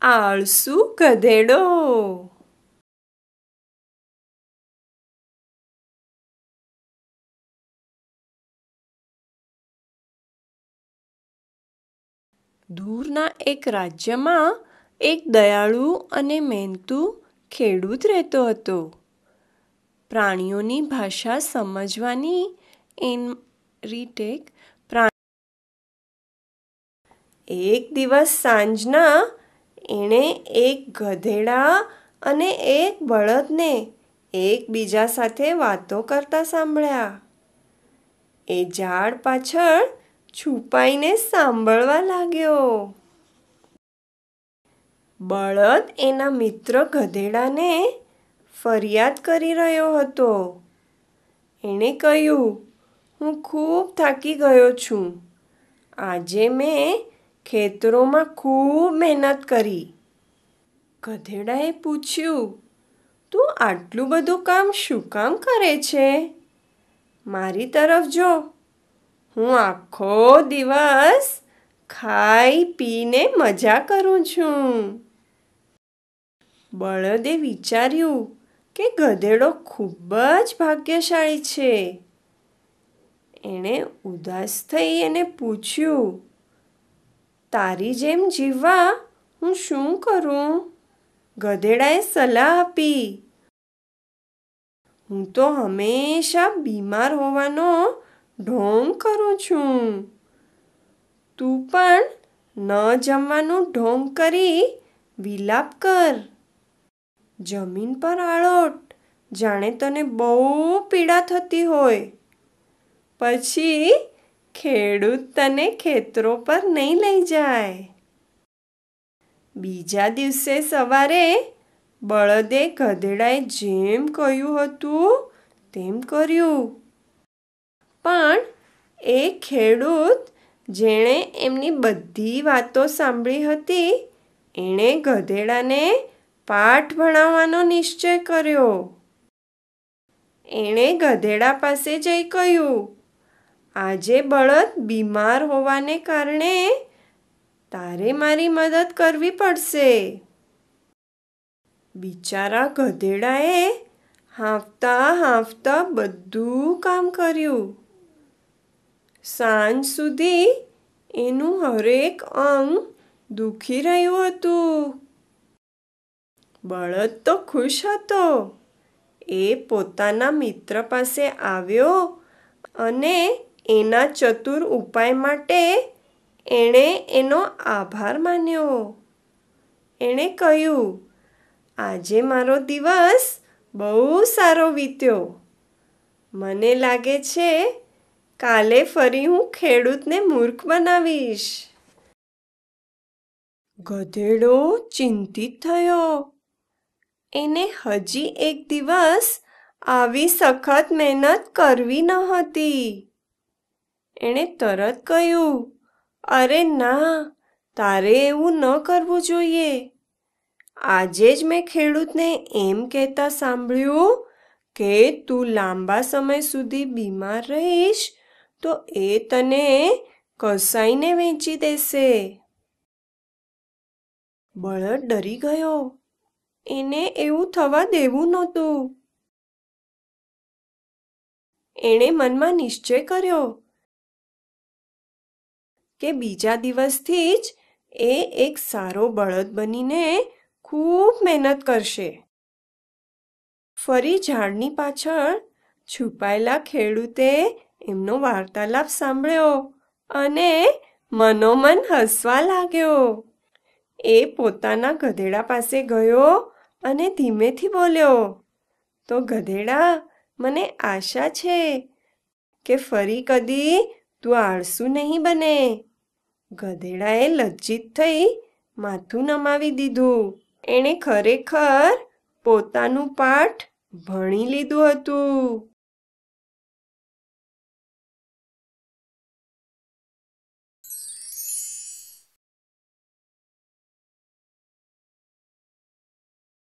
આળસુ ગધેડો. દૂરના એક રાજ્યમાં એક દયાળુ અને મહેનતુ ખેડૂત રહેતો હતો. પ્રાણીઓની ભાષા સમજવાની રીતે એક દિવસ સાંજના એણે એક ગધેડા અને એક બળદને એકબીજા સાથે વાતો કરતા સાંભળ્યા. એ ઝાડ પાછળ છુપાઈને સાંભળવા લાગ્યો. બળદ એના મિત્ર ગધેડાને ફરિયાદ કરી રહ્યો હતો. એણે કહ્યું, હું ખૂબ થાકી ગયો છું. આજે મેં ખેતરોમાં ખૂબ મહેનત કરી. ગધેડાએ પૂછ્યું, તું આટલું બધું કામ શું કામ કરે છે? મારી તરફ જો. હું આખો દિવસ ખાઈ પીને મજા કરું છું. બળદે વિચાર્યું કે ગધેડો ખૂબ જ ભાગ્યશાળી છે. એણે ઉદાસ થઈ એને પૂછ્યું, તારી જેમ જીવવા હું શું કરું? ગધેડાએ સલાહ આપી, હું તો હંમેશા બીમાર હોવાનો ઢોંગ કરું છું. તું પણ ન જમવાનું ઢોંગ કરી વિલાપ કર. જમીન પર આળોટ, જાણે તને બહુ પીડા થતી હોય. પછી ખેડૂત તને ખેતરો પર નહીં લઈ જાય. બીજા દિવસે સવારે બળદે ગધેડાએ જેમ કહ્યું હતું તેમ કર્યું. પણ એ ખેડૂત જેણે એમની બધી વાતો સાંભળી હતી, એણે ગધેડાને પાઠ ભણાવવાનો નિશ્ચય કર્યો. એણે ગધેડા પાસે જઈ કહ્યું, આજે બળદ બીમાર હોવાને કારણે તારે મારી મદદ કરવી પડશે. બિચારા ગધેડાએ હાંફતા હાંફતા બધું કામ કર્યું. સાંજ સુધી એનું હરેક અંગ દુખી રહ્યું હતું. બળદ તો ખુશ હતો. એ પોતાના મિત્ર પાસે આવ્યો અને એના ચતુર ઉપાય માટે એણે એનો આભાર માન્યો. એણે કહ્યું, આજે મારો દિવસ બહુ સારો વીત્યો. મને લાગે છે કાલે ફરી હું ખેડૂતને મૂર્ખ બનાવીશ. ગધેડો ચિંતિત થયો. એને હજી એક દિવસ આવી સખત મહેનત કરવી ન હતી. એણે તરત કહ્યું, અરે ના, તારે એવું ન કરવું જોઈએ. આજે જ મેં ખેડૂતને એમ કહેતા સાંભળ્યું કે તું લાંબા સમય સુધી બીમાર રહીશ તો એ તને કસાઈને વેચી દેશે. બળદ ડરી ગયો. એને એવું થવા દેવું નહોતું. એણે મનમાં નિશ્ચય કર્યો કે બીજા દિવસથી જ એ એક સારો બળદ બનીને ખૂબ મહેનત કરશે. ફરી ઝાડની પાછળ છુપાયેલા ખેડૂતે એમનો વાર્તાલાપ સાંભળ્યો અને મનોમન હસવા લાગ્યો. એ પોતાના ગધેડા પાસે ગયો અને ધીમેથી બોલ્યો, તો ગધેડા, મને આશા છે કે ફરી કદી તું આળસુ નહીં બને. ગધેડાએ લજ્જિત થઈ માથું નમાવી દીધું. એણે ખરેખર પોતાનું પાઠ ભણી લીધું હતું.